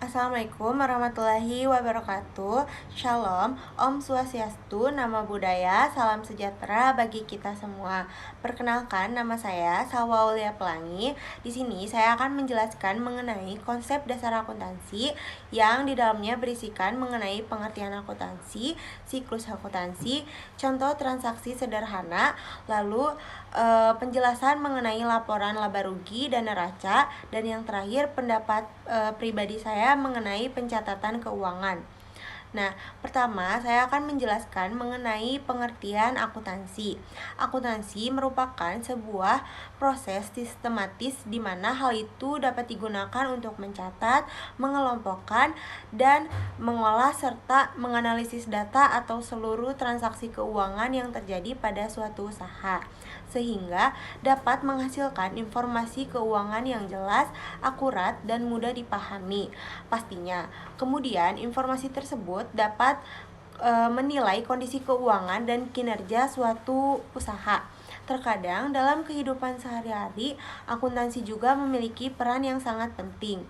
Assalamualaikum warahmatullahi wabarakatuh. Shalom, Om Swastiastu, Nama Budaya, Salam Sejahtera bagi kita semua. Perkenalkan, nama saya Salwa Aulia Pelangi. Di sini saya akan menjelaskan mengenai konsep dasar akuntansi yang di dalamnya berisikan mengenai pengertian akuntansi, siklus akuntansi, contoh transaksi sederhana, lalu penjelasan mengenai laporan laba rugi dan neraca, dan yang terakhir pendapat pribadi saya mengenai pencatatan keuangan. Nah, pertama saya akan menjelaskan mengenai pengertian akuntansi. Akuntansi merupakan sebuah proses sistematis di mana hal itu dapat digunakan untuk mencatat, mengelompokkan, dan mengolah serta menganalisis data atau seluruh transaksi keuangan yang terjadi pada suatu usaha, sehingga dapat menghasilkan informasi keuangan yang jelas, akurat, dan mudah dipahami. Pastinya, kemudian informasi tersebut dapat menilai kondisi keuangan dan kinerja suatu usaha. Terkadang dalam kehidupan sehari-hari, akuntansi juga memiliki peran yang sangat penting,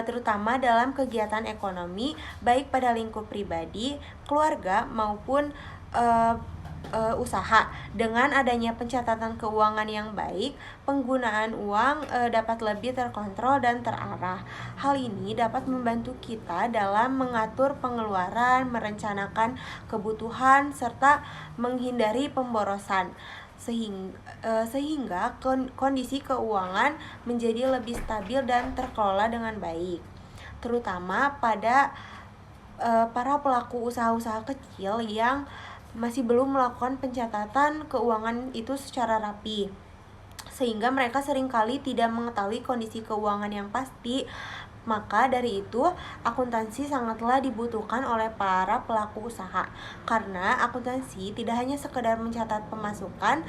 terutama dalam kegiatan ekonomi, baik pada lingkup pribadi, keluarga, maupun usaha. Dengan adanya pencatatan keuangan yang baik, penggunaan uang dapat lebih terkontrol dan terarah. Hal ini dapat membantu kita dalam mengatur pengeluaran, merencanakan kebutuhan, serta menghindari pemborosan, sehingga kondisi keuangan menjadi lebih stabil dan terkelola dengan baik, terutama pada para pelaku usaha-usaha kecil yang masih belum melakukan pencatatan keuangan itu secara rapi, sehingga mereka seringkali tidak mengetahui kondisi keuangan yang pasti. Maka dari itu, akuntansi sangatlah dibutuhkan oleh para pelaku usaha, karena akuntansi tidak hanya sekedar mencatat pemasukan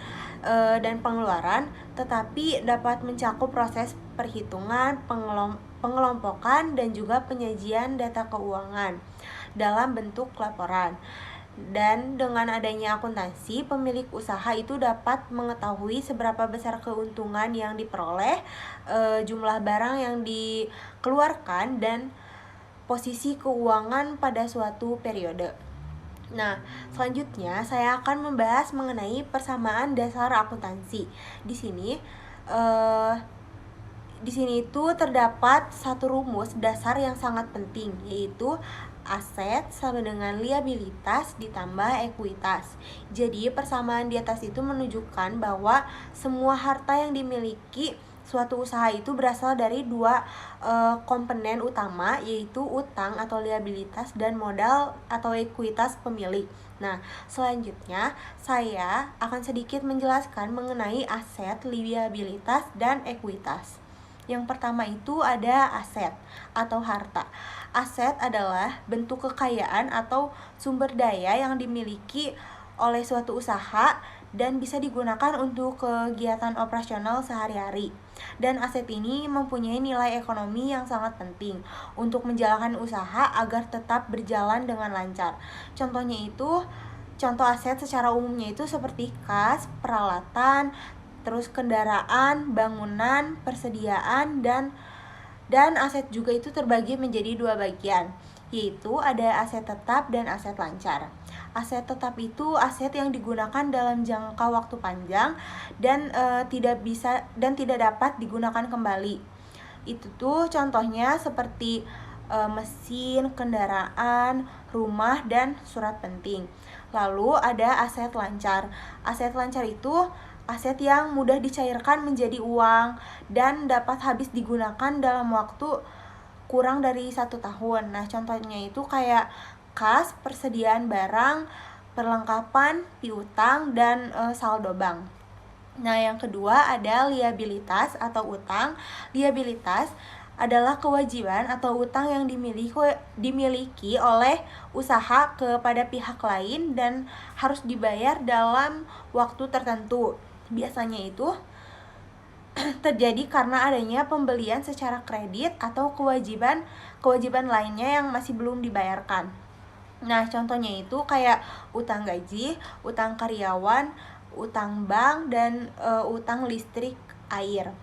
dan pengeluaran, tetapi dapat mencakup proses perhitungan, pengelompokan, dan juga penyajian data keuangan dalam bentuk laporan. Dan dengan adanya akuntansi, pemilik usaha itu dapat mengetahui seberapa besar keuntungan yang diperoleh, jumlah barang yang dikeluarkan, dan posisi keuangan pada suatu periode. Nah, selanjutnya saya akan membahas mengenai persamaan dasar akuntansi. Di sini itu terdapat satu rumus dasar yang sangat penting, yaitu aset sama dengan liabilitas ditambah ekuitas. Jadi persamaan di atas itu menunjukkan bahwa semua harta yang dimiliki suatu usaha itu berasal dari dua komponen utama, yaitu utang atau liabilitas dan modal atau ekuitas pemilik. Nah, selanjutnya saya akan sedikit menjelaskan mengenai aset, liabilitas, dan ekuitas. Yang pertama itu ada aset atau harta. Aset adalah bentuk kekayaan atau sumber daya yang dimiliki oleh suatu usaha dan bisa digunakan untuk kegiatan operasional sehari-hari. Dan aset ini mempunyai nilai ekonomi yang sangat penting untuk menjalankan usaha agar tetap berjalan dengan lancar. Contoh aset secara umumnya itu seperti kas, peralatan, terus kendaraan, bangunan, persediaan, dan aset juga itu terbagi menjadi dua bagian, yaitu ada aset tetap dan aset lancar. Aset tetap itu aset yang digunakan dalam jangka waktu panjang dan tidak dapat digunakan kembali. Itu tuh contohnya seperti mesin, kendaraan, rumah, dan surat penting. Lalu ada aset lancar. Aset lancar itu aset yang mudah dicairkan menjadi uang dan dapat habis digunakan dalam waktu kurang dari 1 tahun. Nah, contohnya itu kayak kas, persediaan barang, perlengkapan, piutang, dan saldo bank. Nah, yang kedua ada liabilitas atau utang. Liabilitas adalah kewajiban atau utang yang dimiliki oleh usaha kepada pihak lain dan harus dibayar dalam waktu tertentu. Biasanya itu terjadi karena adanya pembelian secara kredit atau kewajiban lainnya yang masih belum dibayarkan. Nah, contohnya itu kayak utang gaji, utang karyawan, utang bank, dan utang listrik, air.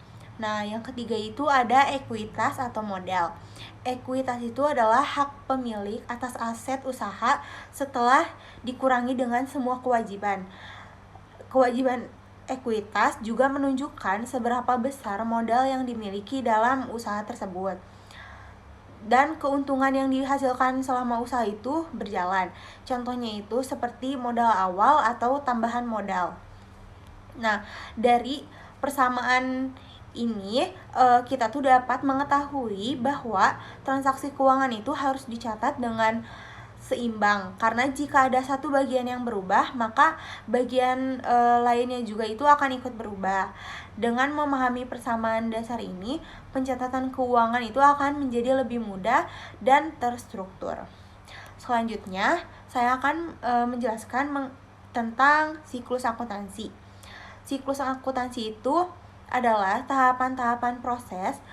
Nah, yang ketiga itu ada ekuitas atau modal. Ekuitas itu adalah hak pemilik atas aset usaha setelah dikurangi dengan semua kewajiban. Kewajiban ekuitas juga menunjukkan seberapa besar modal yang dimiliki dalam usaha tersebut dan keuntungan yang dihasilkan selama usaha itu berjalan. Contohnya itu seperti modal awal atau tambahan modal. Nah, dari persamaan ini kita tuh dapat mengetahui bahwa transaksi keuangan itu harus dicatat dengan seimbang, karena jika ada satu bagian yang berubah, maka bagian lainnya juga itu akan ikut berubah. Dengan memahami persamaan dasar ini, pencatatan keuangan itu akan menjadi lebih mudah dan terstruktur. Selanjutnya, saya akan menjelaskan tentang siklus akuntansi. Siklus akuntansi itu adalah tahapan-tahapan proses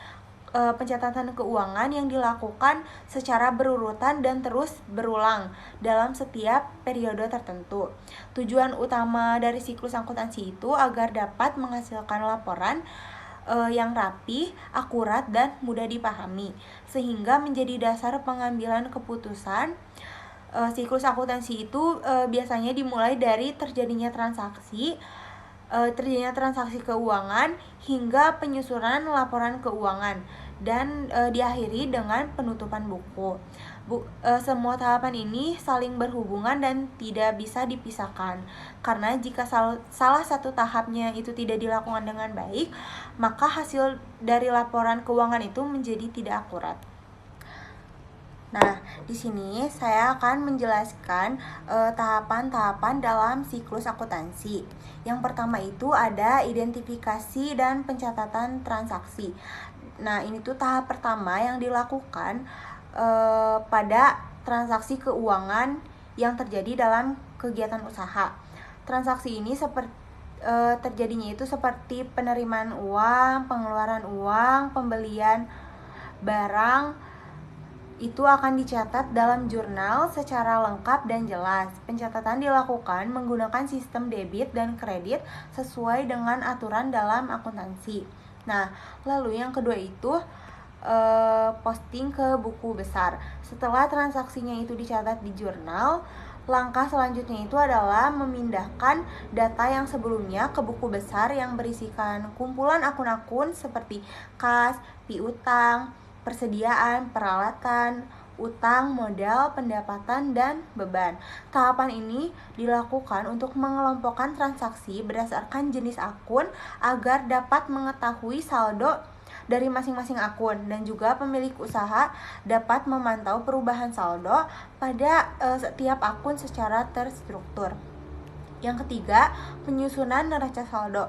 pencatatan keuangan yang dilakukan secara berurutan dan terus berulang dalam setiap periode tertentu. Tujuan utama dari siklus akuntansi itu agar dapat menghasilkan laporan yang rapi, akurat, dan mudah dipahami, sehingga menjadi dasar pengambilan keputusan. Siklus akuntansi itu biasanya dimulai dari terjadinya transaksi keuangan hingga penyusunan laporan keuangan dan diakhiri dengan penutupan buku. Semua tahapan ini saling berhubungan dan tidak bisa dipisahkan, karena jika salah satu tahapnya itu tidak dilakukan dengan baik, maka hasil dari laporan keuangan itu menjadi tidak akurat. Nah, di sini saya akan menjelaskan tahapan-tahapan dalam siklus akuntansi. Yang pertama itu ada identifikasi dan pencatatan transaksi. Nah, ini tuh tahap pertama yang dilakukan pada transaksi keuangan yang terjadi dalam kegiatan usaha. Transaksi ini terjadinya itu seperti penerimaan uang, pengeluaran uang, pembelian barang, itu akan dicatat dalam jurnal secara lengkap dan jelas. Pencatatan dilakukan menggunakan sistem debit dan kredit sesuai dengan aturan dalam akuntansi. Nah, lalu yang kedua itu posting ke buku besar. Setelah transaksinya itu dicatat di jurnal, langkah selanjutnya itu adalah memindahkan data yang sebelumnya ke buku besar yang berisikan kumpulan akun-akun seperti kas, piutang, persediaan, peralatan, utang, modal, pendapatan, dan beban. Tahapan ini dilakukan untuk mengelompokkan transaksi berdasarkan jenis akun agar dapat mengetahui saldo dari masing-masing akun, dan juga pemilik usaha dapat memantau perubahan saldo pada setiap akun secara terstruktur. Yang ketiga, penyusunan neraca saldo.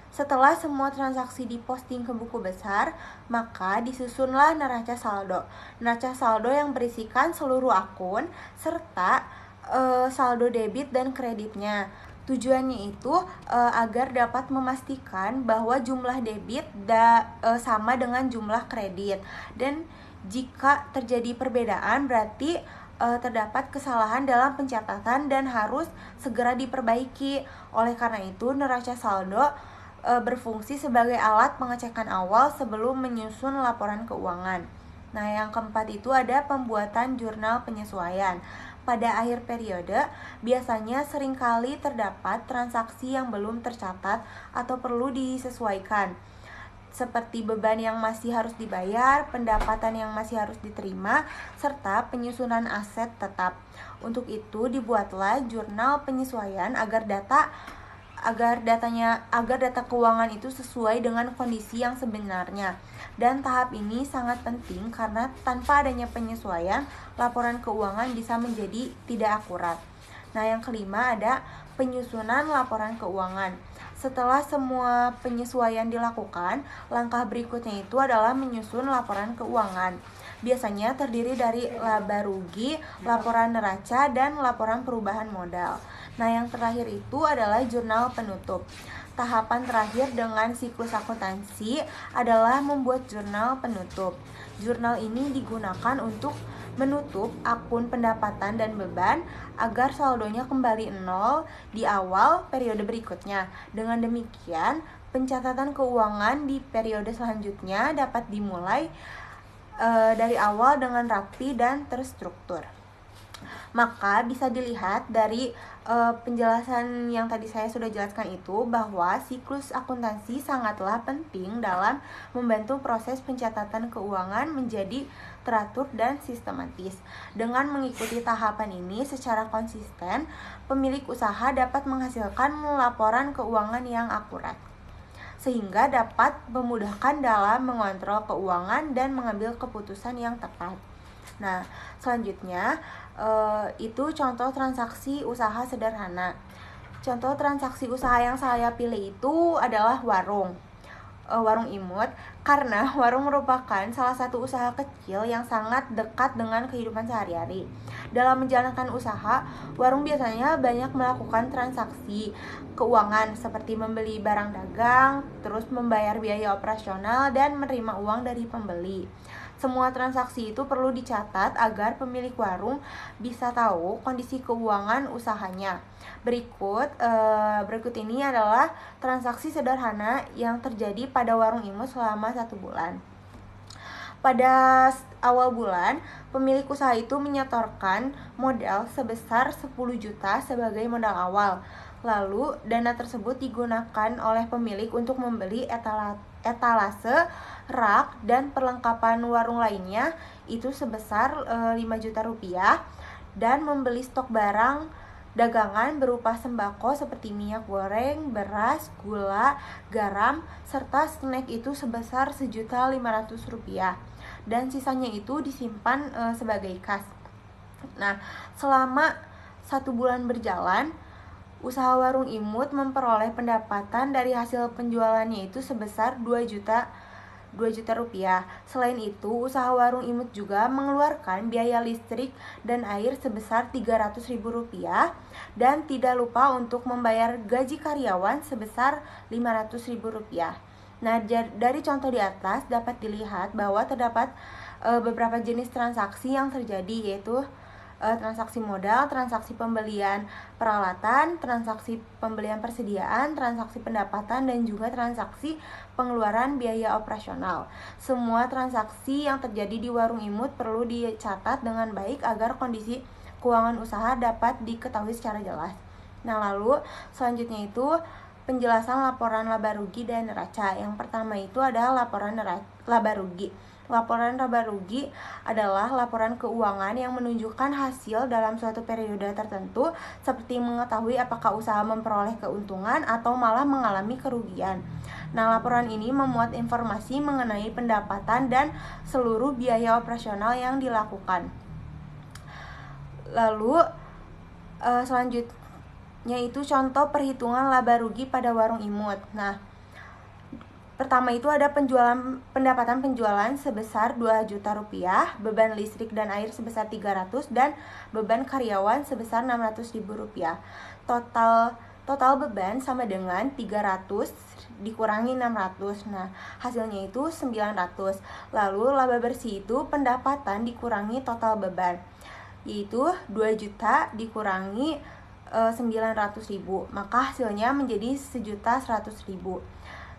Setelah semua transaksi diposting ke buku besar, maka disusunlah neraca saldo. Neraca saldo yang berisikan seluruh akun serta saldo debit dan kreditnya. Tujuannya itu agar dapat memastikan bahwa jumlah debit sama dengan jumlah kredit. Dan jika terjadi perbedaan, berarti terdapat kesalahan dalam pencatatan dan harus segera diperbaiki. Oleh karena itu, neraca saldo berfungsi sebagai alat pengecekan awal sebelum menyusun laporan keuangan. Nah, yang keempat itu ada pembuatan jurnal penyesuaian. Pada akhir periode, biasanya seringkali terdapat transaksi yang belum tercatat atau perlu disesuaikan, seperti beban yang masih harus dibayar, pendapatan yang masih harus diterima, serta penyusunan aset tetap. Untuk itu dibuatlah jurnal penyesuaian agar data keuangan itu sesuai dengan kondisi yang sebenarnya. Dan tahap ini sangat penting karena tanpa adanya penyesuaian, laporan keuangan bisa menjadi tidak akurat. Nah, yang kelima ada penyusunan laporan keuangan. Setelah semua penyesuaian dilakukan, langkah berikutnya itu adalah menyusun laporan keuangan. Biasanya terdiri dari laba rugi, laporan neraca, dan laporan perubahan modal. Nah, yang terakhir itu adalah jurnal penutup. Tahapan terakhir dengan siklus akuntansi adalah membuat jurnal penutup. Jurnal ini digunakan untuk menutup akun pendapatan dan beban agar saldonya kembali nol di awal periode berikutnya. Dengan demikian, pencatatan keuangan di periode selanjutnya dapat dimulai dari awal dengan rapi dan terstruktur. Maka bisa dilihat dari penjelasan yang tadi saya sudah jelaskan itu bahwa siklus akuntansi sangatlah penting dalam membantu proses pencatatan keuangan menjadi teratur dan sistematis. Dengan mengikuti tahapan ini secara konsisten, pemilik usaha dapat menghasilkan laporan keuangan yang akurat, sehingga dapat memudahkan dalam mengontrol keuangan dan mengambil keputusan yang tepat. Nah, selanjutnya itu contoh transaksi usaha sederhana. Contoh transaksi usaha yang saya pilih itu adalah warung imut, karena warung merupakan salah satu usaha kecil yang sangat dekat dengan kehidupan sehari-hari. Dalam menjalankan usaha, warung biasanya banyak melakukan transaksi keuangan seperti membeli barang dagang, terus membayar biaya operasional, dan menerima uang dari pembeli. Semua transaksi itu perlu dicatat agar pemilik warung bisa tahu kondisi keuangan usahanya. Berikut ini adalah transaksi sederhana yang terjadi pada warung imut selama 1 bulan. Pada awal bulan, pemilik usaha itu menyetorkan modal sebesar 10 juta sebagai modal awal. Lalu, dana tersebut digunakan oleh pemilik untuk membeli etalase, rak, dan perlengkapan warung lainnya itu sebesar 5 juta rupiah, dan membeli stok barang dagangan berupa sembako seperti minyak goreng, beras, gula, garam, serta snack itu sebesar 1.500.000 rupiah, dan sisanya itu disimpan sebagai kas. Nah, selama 1 bulan berjalan, usaha warung imut memperoleh pendapatan dari hasil penjualannya itu sebesar 2 juta rupiah. Selain itu, usaha warung imut juga mengeluarkan biaya listrik dan air sebesar 300.000 rupiah, dan tidak lupa untuk membayar gaji karyawan sebesar 500.000 rupiah. Nah, dari contoh di atas dapat dilihat bahwa terdapat beberapa jenis transaksi yang terjadi, yaitu transaksi modal, transaksi pembelian peralatan, transaksi pembelian persediaan, transaksi pendapatan, dan juga transaksi pengeluaran biaya operasional. Semua transaksi yang terjadi di warung imut perlu dicatat dengan baik agar kondisi keuangan usaha dapat diketahui secara jelas. Nah, lalu selanjutnya itu penjelasan laporan laba rugi dan neraca. Yang pertama itu adalah laporan laba rugi. Laporan laba rugi adalah laporan keuangan yang menunjukkan hasil dalam suatu periode tertentu, seperti mengetahui apakah usaha memperoleh keuntungan atau malah mengalami kerugian. Nah, laporan ini memuat informasi mengenai pendapatan dan seluruh biaya operasional yang dilakukan. Lalu selanjutnya itu contoh perhitungan laba rugi pada warung imut. Nah, pertama itu ada pendapatan penjualan sebesar 2 juta rupiah, beban listrik dan air sebesar 300, dan beban karyawan sebesar 600.000 rupiah. Total beban sama dengan 300 dikurangi 600. Nah, hasilnya itu 900. Lalu laba bersih itu pendapatan dikurangi total beban, yaitu 2 juta dikurangi 900.000, maka hasilnya menjadi 1.100.000.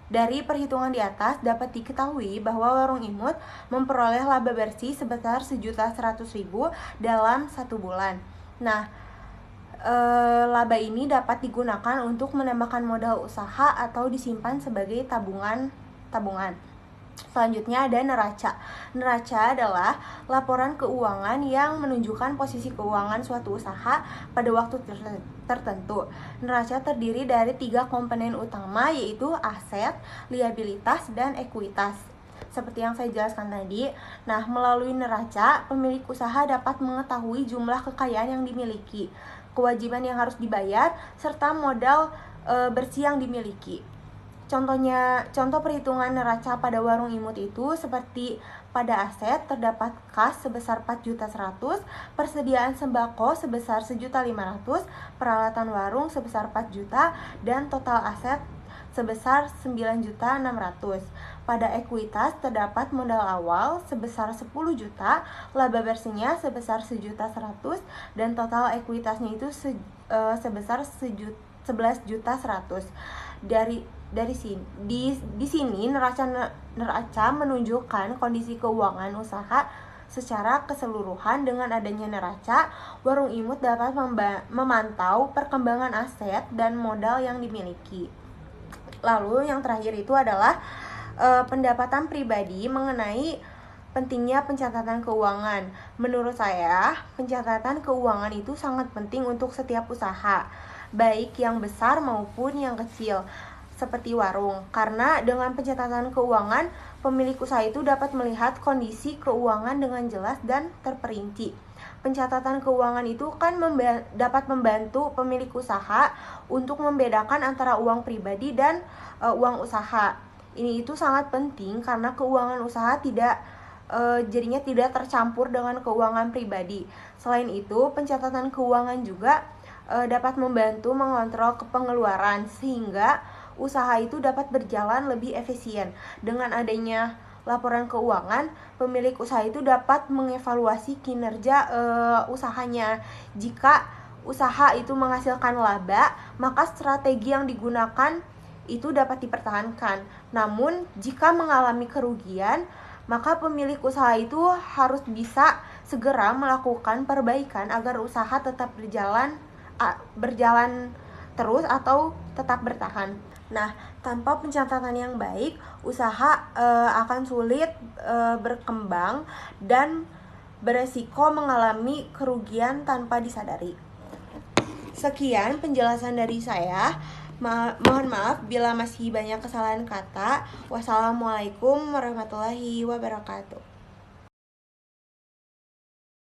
Dari perhitungan di atas dapat diketahui bahwa warung imut memperoleh laba bersih sebesar 1.100.000 dalam 1 bulan. Nah, laba ini dapat digunakan untuk menambahkan modal usaha atau disimpan sebagai tabungan. Selanjutnya ada neraca. Neraca adalah laporan keuangan yang menunjukkan posisi keuangan suatu usaha pada waktu tertentu. Neraca terdiri dari 3 komponen utama, yaitu aset, liabilitas, dan ekuitas. Seperti yang saya jelaskan tadi. Nah, melalui neraca, pemilik usaha dapat mengetahui jumlah kekayaan yang dimiliki, kewajiban yang harus dibayar, serta modal bersih yang dimiliki. Contoh perhitungan neraca pada warung imut itu seperti pada aset terdapat kas sebesar 4.100.000, persediaan sembako sebesar 1.500.000, peralatan warung sebesar 4 juta, dan total aset sebesar 9.600.000. Pada ekuitas terdapat modal awal sebesar 10 juta, laba bersihnya sebesar 1.100.000, dan total ekuitasnya itu sebesar 11.100.000. di sini neraca menunjukkan kondisi keuangan usaha secara keseluruhan. Dengan adanya neraca, warung imut dapat memantau perkembangan aset dan modal yang dimiliki. Lalu yang terakhir itu adalah pendapatan pribadi mengenai pentingnya pencatatan keuangan. Menurut saya, pencatatan keuangan itu sangat penting untuk setiap usaha, baik yang besar maupun yang kecil, seperti warung. Karena dengan pencatatan keuangan, pemilik usaha itu dapat melihat kondisi keuangan dengan jelas dan terperinci. Pencatatan keuangan itu kan dapat membantu pemilik usaha untuk membedakan antara uang pribadi dan uang usaha. Ini itu sangat penting karena keuangan usaha jadinya tidak tercampur dengan keuangan pribadi. Selain itu, pencatatan keuangan juga dapat membantu mengontrol pengeluaran sehingga usaha itu dapat berjalan lebih efisien. Dengan adanya laporan keuangan, pemilik usaha itu dapat mengevaluasi kinerja usahanya. Jika usaha itu menghasilkan laba, maka strategi yang digunakan itu dapat dipertahankan. Namun, jika mengalami kerugian, maka pemilik usaha itu harus bisa segera melakukan perbaikan agar usaha tetap berjalan terus atau tetap bertahan. Nah, tanpa pencatatan yang baik, usaha akan sulit berkembang dan beresiko mengalami kerugian tanpa disadari. Sekian penjelasan dari saya. Mohon maaf bila masih banyak kesalahan kata. Wassalamualaikum warahmatullahi wabarakatuh.